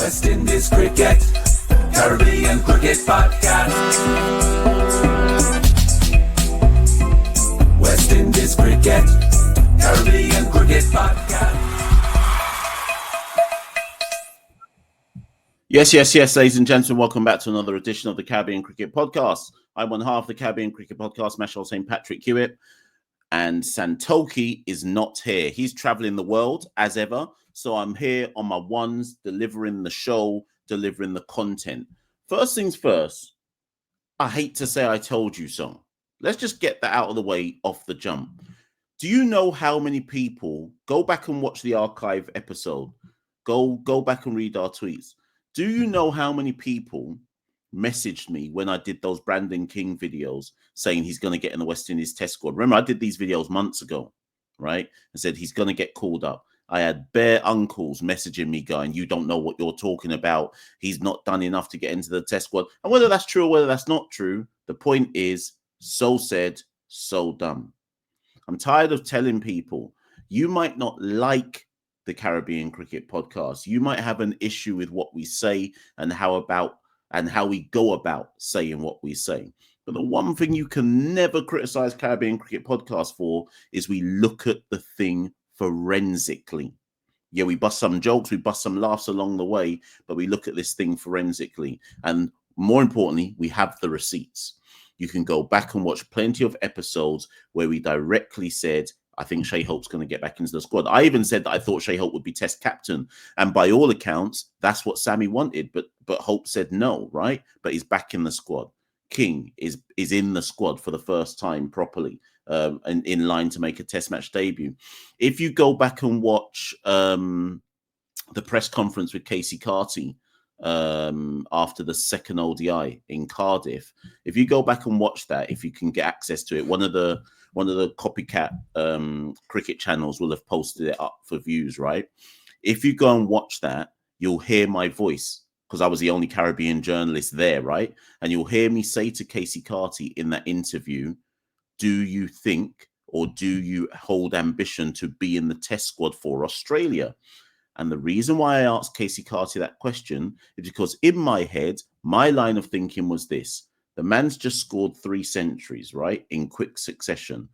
West Indies Cricket, Caribbean Cricket Podcast. West Indies Cricket, Caribbean Cricket Podcast. Yes, ladies and gentlemen, welcome back to another edition of the Caribbean Cricket Podcast. I'm one half of the Caribbean Cricket Podcast, Machel St. Patrick Hewitt, and Santoki is not here. He's traveling the world as ever, so I'm here on my ones, delivering the show, delivering the content. First things first, I hate to say I told you so. Let's just get that out of the way off the jump. Do you know how many people, go back and watch the archive episode, go back and read our tweets. Do you know how many people messaged me when I did those Brandon King videos saying he's going to get in the West Indies Test squad? Remember, I did these videos months ago, right? And said he's going to get called up. I had bare uncles messaging me going, you don't know what you're talking about. He's not done enough to get into the Test squad. And whether that's true or whether that's not true, the point is, so said, so done. I'm tired of telling people, you might not like the Caribbean Cricket Podcast. You might have an issue with what we say and how we go about saying what we say. But the one thing you can never criticize Caribbean Cricket Podcast for is we look at the thing forensically. Yeah, we bust some jokes, we bust some laughs along the way, but we look at this thing forensically. And more importantly, we have the receipts. You can go back and watch plenty of episodes where we directly said, I think Shai Hope's going to get back into the squad. I even said that I thought Shai Hope would be Test captain. And by all accounts, that's what Sammy wanted. But Hope said no, right? But he's back in the squad. King is in the squad for the first time properly, and in line to make a Test match debut. If you go back and watch the press conference with Carty after the second ODI in Cardiff, if you go back and watch that, if you can get access to it, one of the copycat cricket channels will have posted it up for views, right? If you go and watch that, you'll hear my voice because I was the only Caribbean journalist there, right? And you'll hear me say to Carty in that interview, do you think or do you hold ambition to be in the Test squad for Australia? And the reason why I asked Carty that question is because in my head, my line of thinking was this. The man's just scored 3 centuries, right, in quick succession.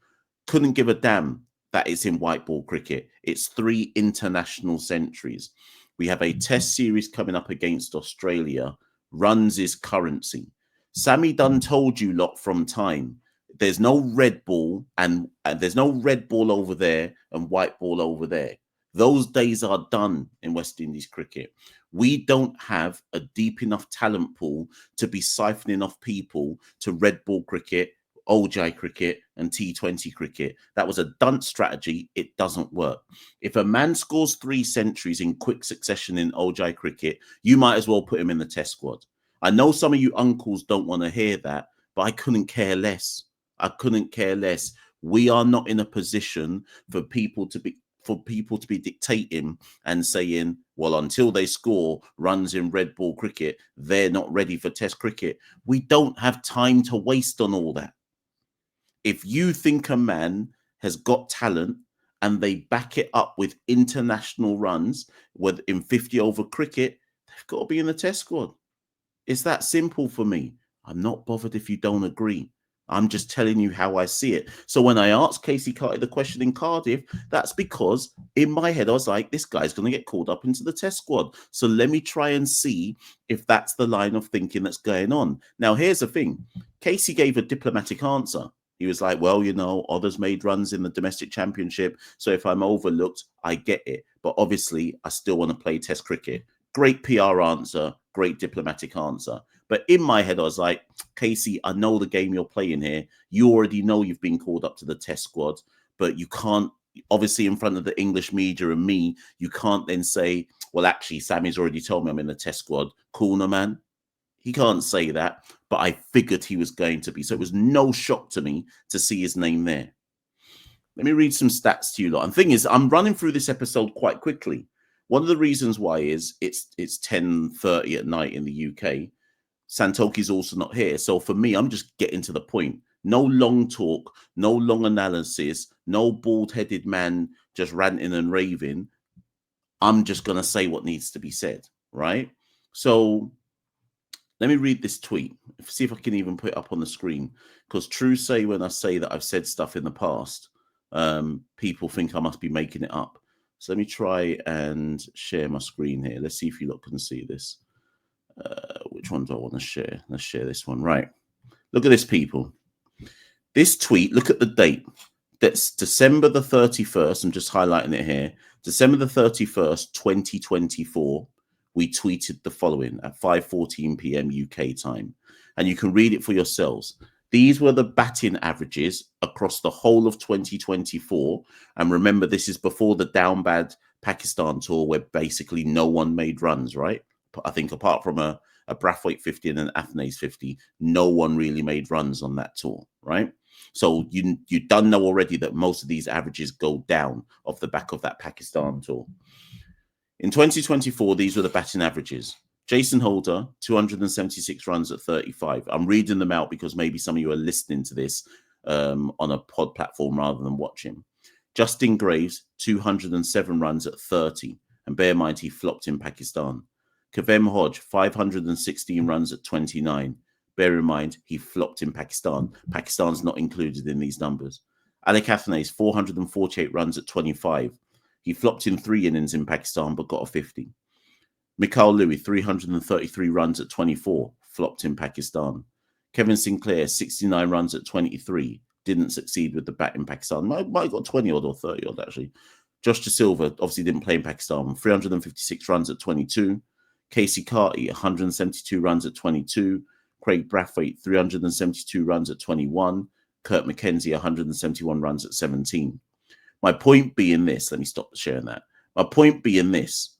Couldn't give a damn that it's in white ball cricket. It's 3 international centuries. We have a Test series coming up against Australia. Runs is currency. Sammy done told you lot from time. There's no red ball and there's no red ball over there and white ball over there. Those days are done in West Indies cricket. We don't have a deep enough talent pool to be siphoning off people to red ball cricket, ODI cricket, and T20 cricket. That was a dunce strategy. It doesn't work. If a man scores 3 centuries in quick succession in ODI cricket, you might as well put him in the Test squad. I know some of you uncles don't want to hear that, but I couldn't care less. I couldn't care less. We are not in a position for people to be dictating and saying, well, until they score runs in red ball cricket, they're not ready for Test cricket. We don't have time to waste on all that. If you think a man has got talent and they back it up with international runs in 50 over cricket, they've got to be in the Test squad. It's that simple for me. I'm not bothered if you don't agree. I'm just telling you how I see it. So when I asked Carty the question in Cardiff, that's because in my head, I was like, this guy's going to get called up into the Test squad. So let me try and see if that's the line of thinking that's going on. Now, here's the thing. Casey gave a diplomatic answer. He was like, well, you know, others made runs in the domestic championship. So if I'm overlooked, I get it. But obviously, I still want to play Test cricket. Great PR answer. Great diplomatic answer. But in my head, I was like, Casey, I know the game you're playing here. You already know you've been called up to the Test squad, but you can't, obviously in front of the English media and me, you can't then say, well, actually, Sammy's already told me I'm in the Test squad. Cool, no, man. He can't say that, but I figured he was going to be. So it was no shock to me to see his name there. Let me read some stats to you lot. And the thing is, I'm running through this episode quite quickly. One of the reasons why is it's 10:30 at night in the UK. Santoki's also not here. So for me, I'm just getting to the point. No long talk, no long analysis, no bald-headed man just ranting and raving. I'm just going to say what needs to be said, right? So let me read this tweet, see if I can even put it up on the screen, because true say when I say that I've said stuff in the past, people think I must be making it up. So let me try and share my screen here. Let's see if you lot can see this. Which one do I want to share? Let's share this one. Right. Look at this, people. This tweet, look at the date. That's December the 31st. I'm just highlighting it here. December the 31st, 2024. We tweeted the following at 5:14 p.m. UK time. And you can read it for yourselves. These were the batting averages across the whole of 2024. And remember, this is before the down bad Pakistan tour where basically no one made runs, right? I think apart from a Brathwaite 50 and an Athnaze 50, no one really made runs on that tour, right? So you done know already that most of these averages go down off the back of that Pakistan tour. In 2024, these were the batting averages. Jason Holder, 276 runs at 35. I'm reading them out because maybe some of you are listening to this on a pod platform rather than watching. Justin Graves, 207 runs at 30. And bear in mind, he flopped in Pakistan. Kavem Hodge, 516 runs at 29. Bear in mind, he flopped in Pakistan. Pakistan's not included in these numbers. Alec Athnaze, 448 runs at 25. He flopped in 3 innings in Pakistan, but got a 50. Machel Louis, 333 runs at 24, flopped in Pakistan. Kevin Sinclair, 69 runs at 23, didn't succeed with the bat in Pakistan. Might have got 20 odd or 30 odd, actually. Josh De Silva obviously didn't play in Pakistan, 356 runs at 22. Casey Carty, 172 runs at 22. Craig Brathwaite, 372 runs at 21. Kurt McKenzie, 171 runs at 17. My point being this, let me stop sharing that. My point being this,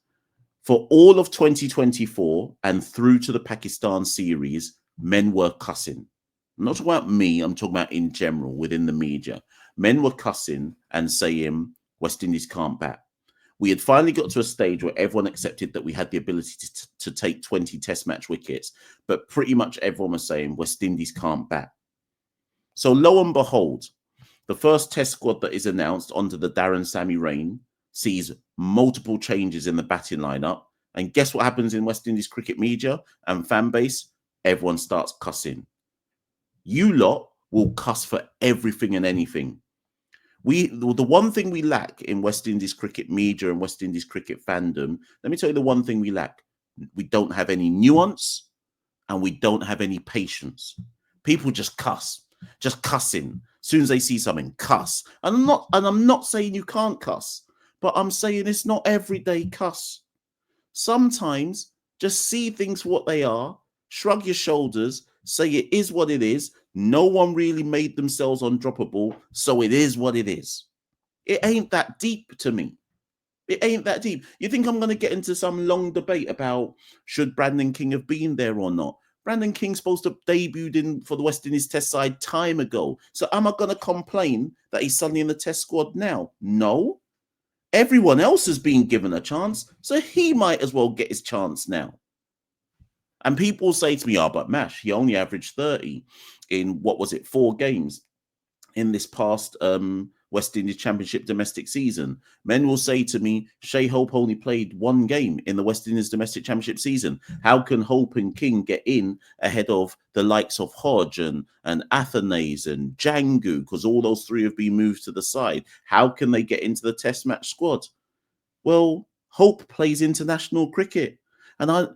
for all of 2024 and through to the Pakistan series, men were cussing. I'm not talking about me, I'm talking about in general within the media. Men were cussing and saying West Indies can't bat. We had finally got to a stage where everyone accepted that we had the ability to take 20 test match wickets, but pretty much everyone was saying West Indies can't bat. So lo and behold, the first test squad that is announced under the Daren Sammy reign sees multiple changes in the batting lineup. And guess what happens in West Indies cricket media and fan base? Everyone starts cussing. You lot will cuss for everything and anything. The one thing we lack in West Indies cricket media and West Indies cricket fandom, let me tell you the one thing we lack. We don't have any nuance and we don't have any patience. People just cuss, just cussing. As soon as they see something, cuss. And I'm not saying you can't cuss, but I'm saying it's not everyday cuss. Sometimes just see things for what they are, shrug your shoulders, say it is what it is. No one really made themselves undroppable, so it is what it is. It ain't that deep to me. It ain't that deep. You think I'm going to get into some long debate about should Brandon King have been there or not? Brandon King's supposed to have debuted in for the West Indies test side time ago. So am I going to complain that he's suddenly in the test squad now? No. Everyone else has been given a chance, so he might as well get his chance now. And people say to me, but Mash, he only averaged 30 in, 4 games in this past West Indies Championship domestic season. Men will say to me, Shai Hope only played 1 game in the West Indies domestic championship season. How can Hope and King get in ahead of the likes of Hodge and Athanaze and Jangu? Because all those 3 have been moved to the side. How can they get into the test match squad? Well, Hope plays international cricket. And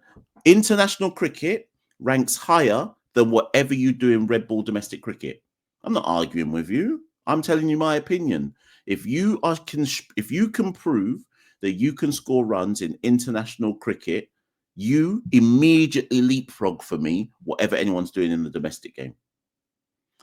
international cricket ranks higher than whatever you do in red ball domestic cricket. I'm not arguing with you. I'm telling you my opinion. If you can prove that you can score runs in international cricket, you immediately leapfrog for me whatever anyone's doing in the domestic game.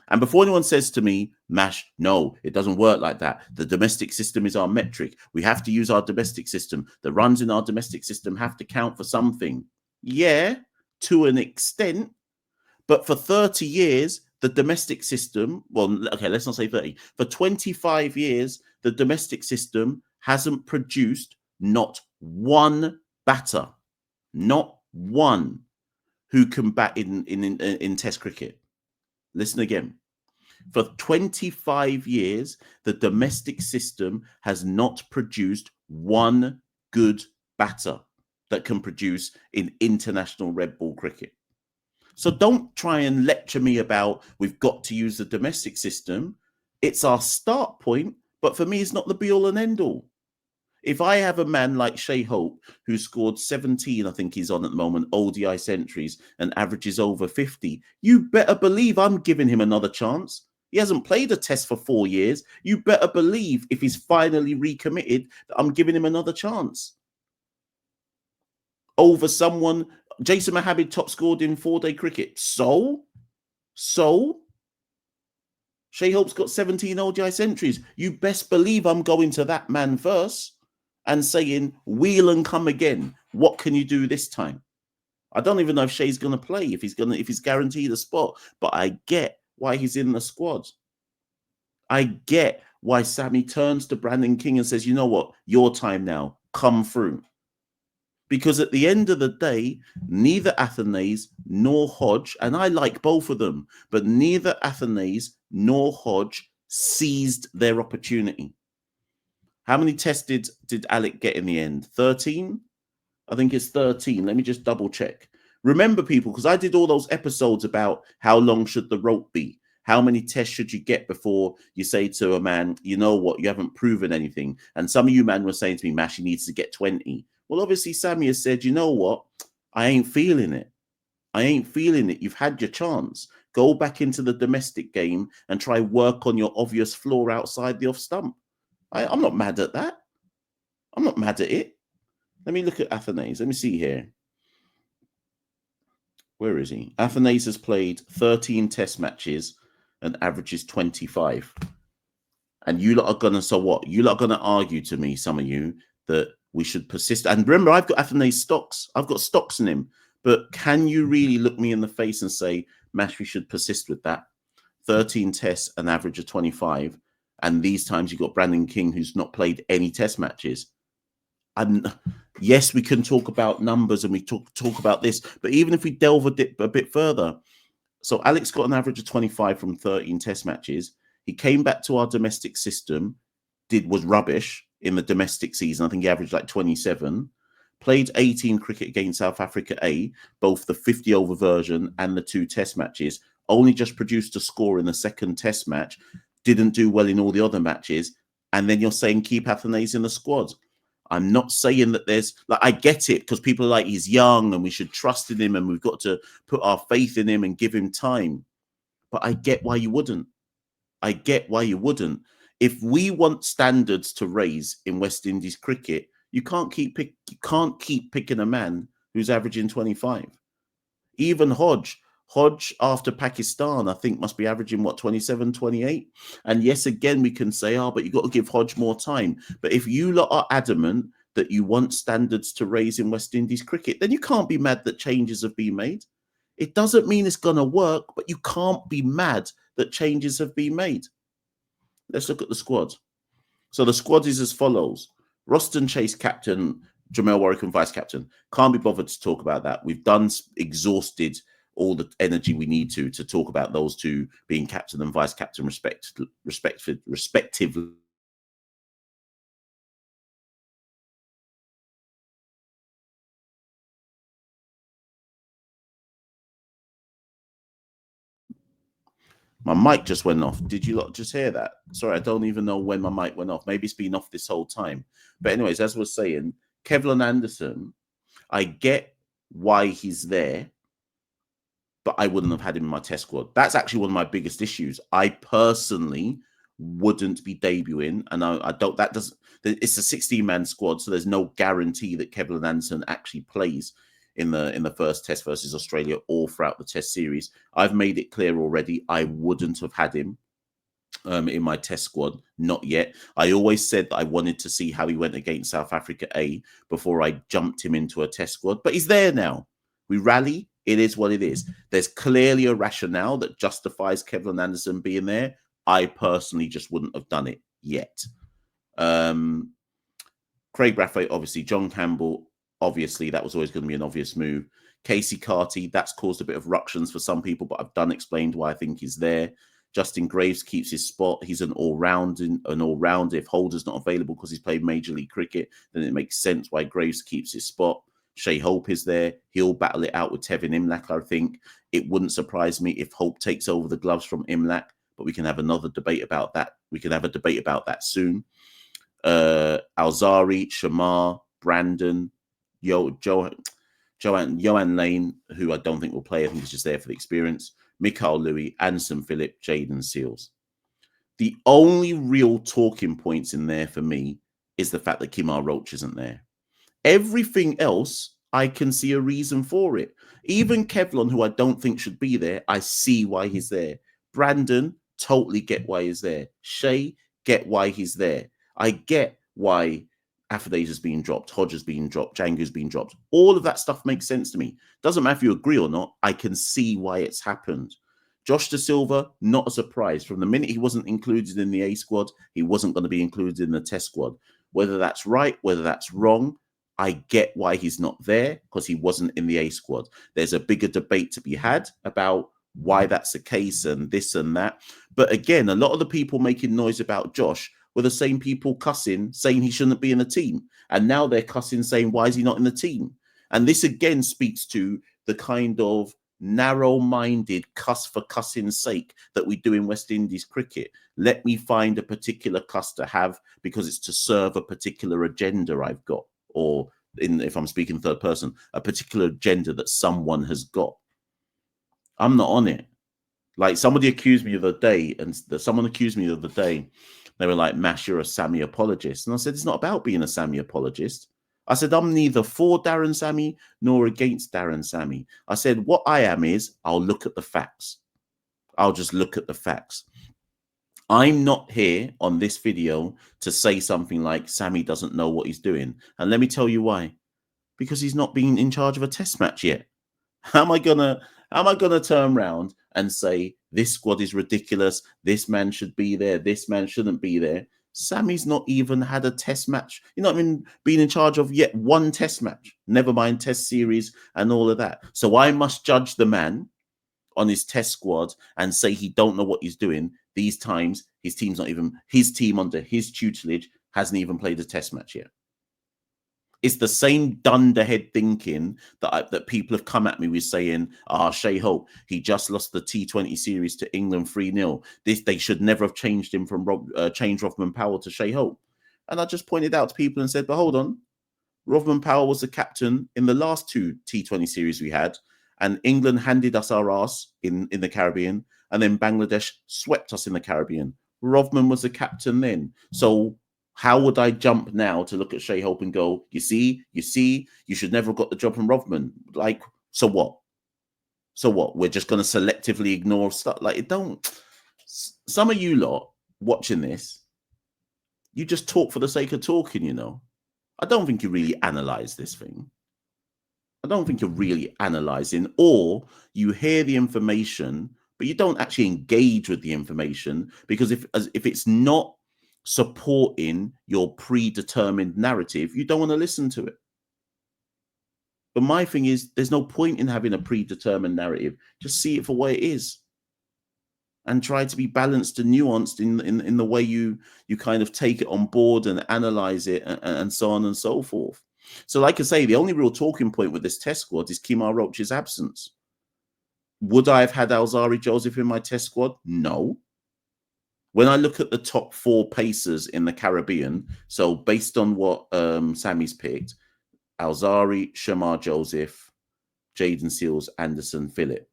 And before anyone says to me, Mash, no, it doesn't work like that. The domestic system is our metric. We have to use our domestic system. The runs in our domestic system have to count for something. Yeah, to an extent. But for 30 years, the domestic system, well, okay, let's not say 30. For 25 years, the domestic system hasn't produced not one batter, not one who can bat in Test cricket. Listen again. For 25 years, the domestic system has not produced one good batter. that can produce in international red ball cricket. So don't try and lecture me about we've got to use the domestic system. It's our start point, but for me, it's not the be all and end all. If I have a man like Shai Hope, who scored 17, I think he's on at the moment, ODI centuries and averages over 50, you better believe I'm giving him another chance. He hasn't played a test for 4 years. You better believe if he's finally recommitted that I'm giving him another chance. Over someone, Jason Mohammed top scored in 4-day cricket. So? Shai Hope's got 17 ODI centuries. You best believe I'm going to that man first and saying, wheel and come again. What can you do this time? I don't even know if Shai's going to play, if he's guaranteed a spot, but I get why he's in the squad. I get why Sammy turns to Brandon King and says, you know what, your time now, come through. Because at the end of the day, neither Athanaze nor Hodge, and I like both of them, but neither Athanaze nor Hodge seized their opportunity. How many tests did Alec get in the end? 13? I think it's 13. Let me just double check. Remember, people, because I did all those episodes about how long should the rope be? How many tests should you get before you say to a man, you know what, you haven't proven anything? And some of you men were saying to me, Mash, he needs to get 20. Well, obviously, Sammy has said, you know what, I ain't feeling it. I ain't feeling it. You've had your chance. Go back into the domestic game and try work on your obvious flaw outside the off stump. I'm not mad at that. I'm not mad at it. Let me look at Athanaze. Let me see here. Where is he? Athanaze has played 13 test matches and averages 25. And you lot are going to, so what? You lot are going to argue to me, some of you, that we should persist. And remember, I've got Athanaze stocks. I've got stocks in him. But can you really look me in the face and say, Mash, we should persist with that? 13 tests, an average of 25. And these times you've got Brandon King, who's not played any test matches. And yes, we can talk about numbers and we talk about this, but even if we delve a bit further, so Alex got an average of 25 from 13 test matches. He came back to our domestic system, was rubbish in the domestic season. I think he averaged like 27. Played 18 cricket against South Africa A, both the 50 over version and the 2 test matches. Only just produced a score in the second test match. Didn't do well in all the other matches. And then you're saying keep Athanaze in the squad. I'm not saying that there's, like, I get it because people are like, he's young and we should trust in him and we've got to put our faith in him and give him time. But I get why you wouldn't. I get why you wouldn't. If we want standards to raise in West Indies cricket, you can't keep picking a man who's averaging 25. Even Hodge after Pakistan, I think must be averaging what, 27, 28. And yes, again, we can say, but you've got to give Hodge more time. But if you lot are adamant that you want standards to raise in West Indies cricket, then you can't be mad that changes have been made. It doesn't mean it's going to work, but you can't be mad that changes have been made. Let's look at the squad. So the squad is as follows. Roston Chase captain, Jamel Warwick and vice captain. Can't be bothered to talk about that. We've exhausted all the energy we need to talk about those two being captain and vice captain respectively. My mic just went off. Did you lot just hear that? Sorry, I don't even know when my mic went off. Maybe it's been off this whole time. But anyways, as I was saying, Kevlin Anderson, I get why he's there, but I wouldn't have had him in my test squad. That's actually one of my biggest issues. I personally wouldn't be debuting, and I don't. That doesn't. It's a 16-man squad, so there's no guarantee that Kevlin Anderson actually plays in the first test versus Australia or throughout the test series. I've made it clear already. I wouldn't have had him in my test squad, not yet. I always said that I wanted to see how he went against South Africa A before I jumped him into a test squad, but he's there now. We rally. It is what it is. There's clearly a rationale that justifies Kevlin Anderson being there. I personally just wouldn't have done it yet. Craig Brathwaite, obviously. John Campbell, obviously, that was always going to be an obvious move. Casey Carty, that's caused a bit of ructions for some people, but I've explained why I think he's there. Justin Graves keeps his spot. He's an all-round. If Holder's not available because he's played Major League Cricket, then it makes sense why Graves keeps his spot. Shai Hope is there. He'll battle it out with Tevin Imlach, I think. It wouldn't surprise me if Hope takes over the gloves from Imlach, but we can have another debate about that. We can have a debate about that soon. Alzari, Shamar, Brandon, Johan Lane, who I don't think will play. I think he's just there for the experience. Machel Louis, Anderson Phillip, Jaden Seals. The only real talking points in there for me is the fact that Kemar Roach isn't there. Everything else, I can see a reason for it. Even Kevlon, who I don't think should be there, I see why he's there. Brandon, totally get why he's there. Shai, get why he's there. I get why Affidavit's being dropped, Hodges being dropped, Django's being dropped. All of that stuff makes sense to me. Doesn't matter if you agree or not, I can see why it's happened. Josh Da Silva, not a surprise. From the minute he wasn't included in the A squad, he wasn't going to be included in the test squad. Whether that's right, whether that's wrong, I get why he's not there, because he wasn't in the A squad. There's a bigger debate to be had about why that's the case and this and that. But again, a lot of the people making noise about Josh were the same people cussing, saying he shouldn't be in the team. And now they're cussing, saying, why is he not in the team? And this again speaks to the kind of narrow-minded cuss for cussing's sake that we do in West Indies cricket. Let me find a particular cuss to have because it's to serve a particular agenda I've got, or if I'm speaking third person, a particular agenda that someone has got. I'm not on it. Like somebody accused me the other day, they were like, Mash, you're a Sammy apologist. And I said, it's not about being a Sammy apologist. I said, I'm neither for Daren Sammy nor against Daren Sammy. I said, what I am is, I'll look at the facts. I'll just look at the facts. I'm not here on this video to say something like Sammy doesn't know what he's doing. And let me tell you why. Because he's not been in charge of a test match yet. How am I gonna turn around and say this squad is ridiculous, this man should be there, this man shouldn't be there? Sammy's not even had a test match. You're not even been in charge of yet one test match, never mind test series and all of that. So I must judge the man on his test squad and say he don't know what he's doing. These times, his team's not even, his team under his tutelage hasn't even played a test match yet. It's the same dunderhead thinking that people have come at me with saying, Shai Hope, he just lost the T20 series to England 3-0. They should never have changed him from changed Rothman Powell to Shai Hope. And I just pointed out to people and said, but hold on. Rothman Powell was the captain in the last two T20 series we had, and England handed us our ass in the Caribbean, and then Bangladesh swept us in the Caribbean. Rothman was the captain then. So how would I jump now to look at Shai Hope and go, you see, you should never have got the job from Rothman? Like, so what? So what? We're just going to selectively ignore stuff? Like, it don't. Some of you lot watching this, you just talk for the sake of talking, you know. I don't think you really analyze this thing. I don't think you're really analyzing, or you hear the information, but you don't actually engage with the information, because if it's not supporting your predetermined narrative, you don't want to listen to it. But my thing is, there's no point in having a predetermined narrative. Just see it for what it is, and try to be balanced and nuanced in the way you kind of take it on board and analyze it, and so on and so forth. So like I say, the only real talking point with this test squad is Kemar Roach's absence. Would I have had Alzari Joseph in my test squad? No. When I look at the top four pacers in the Caribbean, so based on what Sammy's picked, Alzari, Shamar Joseph, Jaden Seals, Anderson Phillip.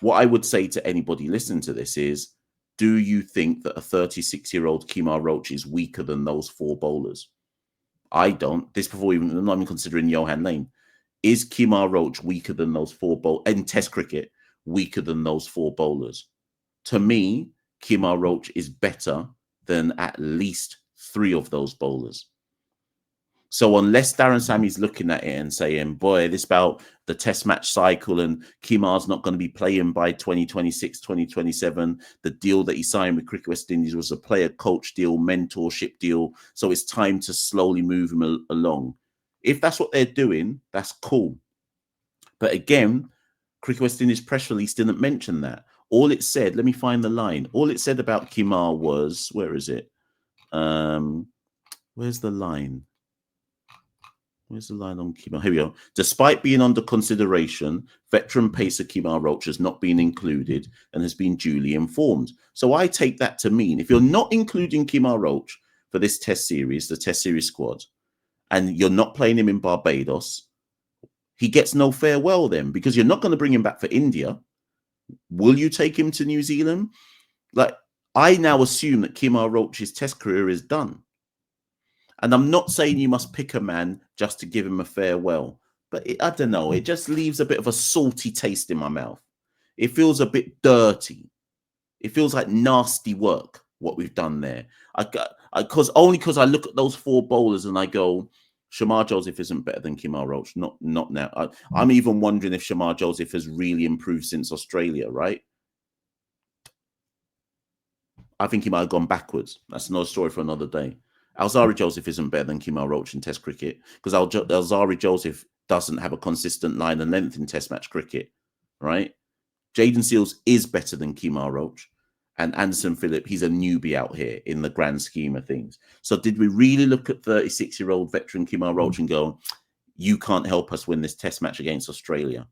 What I would say to anybody listening to this is, do you think that a 36-year-old Kemar Roach is weaker than those four bowlers? I don't. This before even, I'm not even considering Johan Lane. Is Kemar Roach weaker than those four bowlers? In Test cricket, weaker than those four bowlers? To me, Kemar Roach is better than at least three of those bowlers. So unless Daren Sammy's looking at it and saying, boy, this about the test match cycle and Kemar's not going to be playing by 2026, 2027, the deal that he signed with Cricket West Indies was a player-coach deal, mentorship deal, so it's time to slowly move him along. If that's what they're doing, that's cool. But again, Cricket West Indies press release didn't mention that. All it said, let me find the line. All it said about Kemar was, where is it? Where's the line? Where's the line on Kemar? Here we go. Despite being under consideration, veteran pacer Kemar Roach has not been included and has been duly informed. So I take that to mean if you're not including Kemar Roach for this test series, the test series squad, and you're not playing him in Barbados, he gets no farewell then, because you're not going to bring him back for India. Will you take him to New Zealand? Like, I now assume that Kemar Roach's test career is done. And I'm not saying you must pick a man just to give him a farewell, but I don't know. It just leaves a bit of a salty taste in my mouth. It feels a bit dirty. It feels like nasty work, what we've done there. Because I look at those four bowlers and I go, Shamar Joseph isn't better than Kemar Roach. Not now. I'm even wondering if Shamar Joseph has really improved since Australia, right? I think he might have gone backwards. That's another story for another day. Alzari Joseph isn't better than Kemar Roach in Test cricket because Alzari Joseph doesn't have a consistent line and length in Test match cricket, right? Jaden Seals is better than Kemar Roach, and Anderson Phillip, he's a newbie out here in the grand scheme of things. So did we really look at 36-year-old veteran Kemar Roach and go, you can't help us win this Test match against Australia?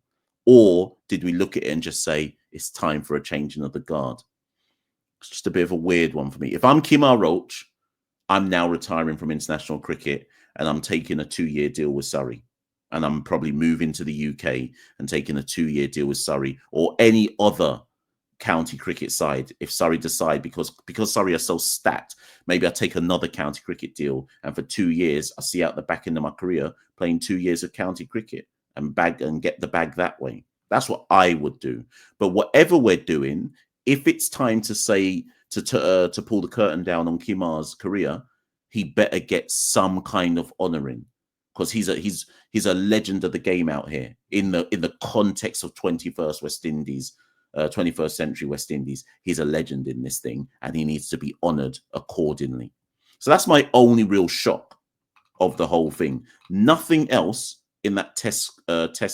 Or did we look at it and just say, it's time for a changing of the guard? It's just a bit of a weird one for me. If I'm Kemar Roach, I'm now retiring from international cricket and I'm taking a 2-year deal with Surrey. And I'm probably moving to the UK and taking a 2-year deal with Surrey or any other county cricket side. If Surrey decide, because Surrey are so stacked, maybe I take another county cricket deal. And for 2 years, I see out the back end of my career playing 2 years of county cricket and get the bag that way. That's what I would do. But whatever we're doing, if it's time to say, to pull the curtain down on Kemar's career, he better get some kind of honouring, because he's a legend of the game out here in the context of 21st century West Indies. He's a legend in this thing, and he needs to be honoured accordingly. So that's my only real shock of the whole thing. Nothing else in that test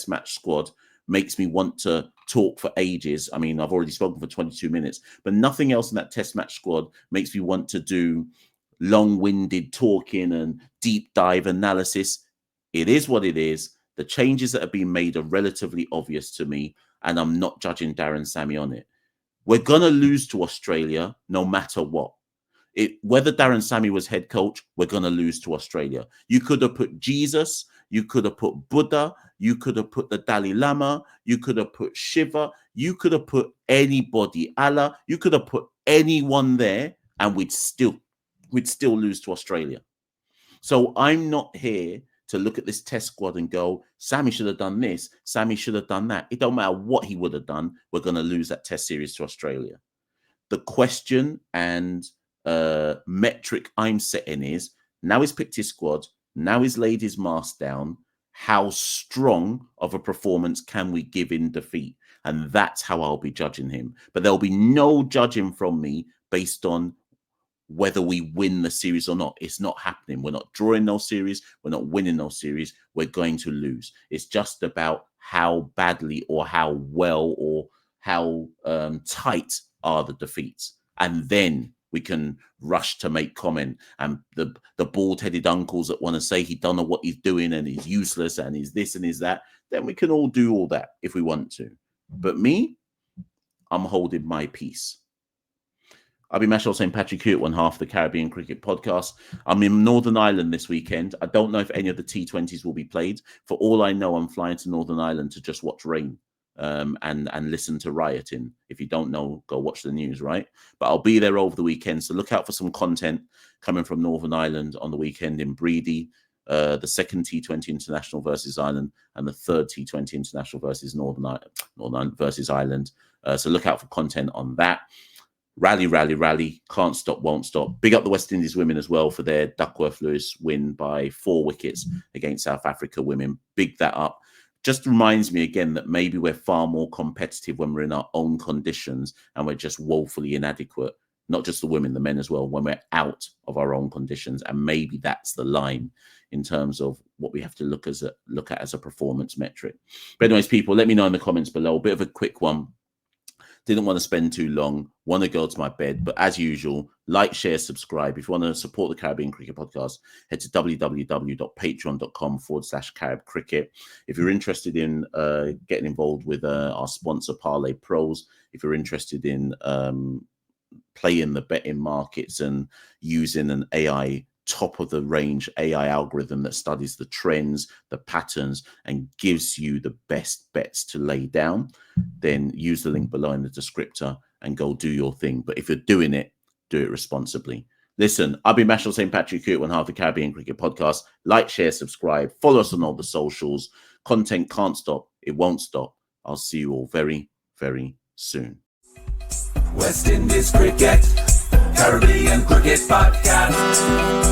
match squad makes me want to talk for ages. I mean, I've already spoken for 22 minutes, but nothing else in that test match squad makes me want to do long-winded talking and deep dive analysis. It is what it is. The changes that have been made are relatively obvious to me, and I'm not judging Daren Sammy on it. We're going to lose to Australia no matter what. Whether Daren Sammy was head coach, we're going to lose to Australia. You could have put Jesus, you could have put Buddha, you could have put the Dalai Lama, you could have put Shiva, you could have put anybody, Allah, you could have put anyone there, and we'd still lose to Australia. So I'm not here to look at this test squad and go, Sammy should have done this, Sammy should have done that. It don't matter what he would have done, we're going to lose that test series to Australia. The question and metric I'm setting is, now he's picked his squad, now he's laid his mask down, how strong of a performance can we give in defeat? And that's how I'll be judging him. But there'll be no judging from me based on whether we win the series or not. It's not happening. We're not drawing those series. We're not winning those series. We're going to lose. It's just about how badly or how well or how tight are the defeats. And then we can rush to make comment. And the bald-headed uncles that want to say he don't know what he's doing and he's useless and he's this and he's that, then we can all do all that if we want to. But me, I'm holding my peace. I'll be Machel St. Patrick here at one half of the Caribbean Cricket Podcast. I'm in Northern Ireland this weekend. I don't know if any of the T20s will be played. For all I know, I'm flying to Northern Ireland to just watch rain and listen to rioting. If you don't know, go watch the news, right? But I'll be there over the weekend, so look out for some content coming from Northern Ireland on the weekend in Breedy, the second T20 International versus Ireland, and the third T20 International versus Northern Ireland versus Ireland. So look out for content on that. Rally, rally, rally. Can't stop, won't stop. Big up the West Indies women as well for their Duckworth-Lewis win by 4 wickets against South Africa women. Big that up. Just reminds me again that maybe we're far more competitive when we're in our own conditions and we're just woefully inadequate. Not just the women, the men as well, when we're out of our own conditions. And maybe that's the line in terms of what we have to look at as a performance metric. But anyways, people, let me know in the comments below. A bit of a quick one. Didn't want to spend too long. Want to go to my bed. But as usual, like, share, subscribe. If you want to support the Caribbean Cricket Podcast, head to www.patreon.com/Carib Cricket. If you're interested in getting involved with our sponsor, Parlay Pros, if you're interested in playing the betting markets and using an AI top of the range AI algorithm that studies the trends, the patterns, and gives you the best bets to lay down, then use the link below in the descriptor and go do your thing. But if you're doing it, do it responsibly. Listen, I've been Machel St. Patrick here at one half the Caribbean Cricket Podcast. Like, share, subscribe, follow us on all the socials. Content can't stop. It won't stop. I'll see you all very, very soon. West Indies Cricket, Caribbean Cricket Podcast.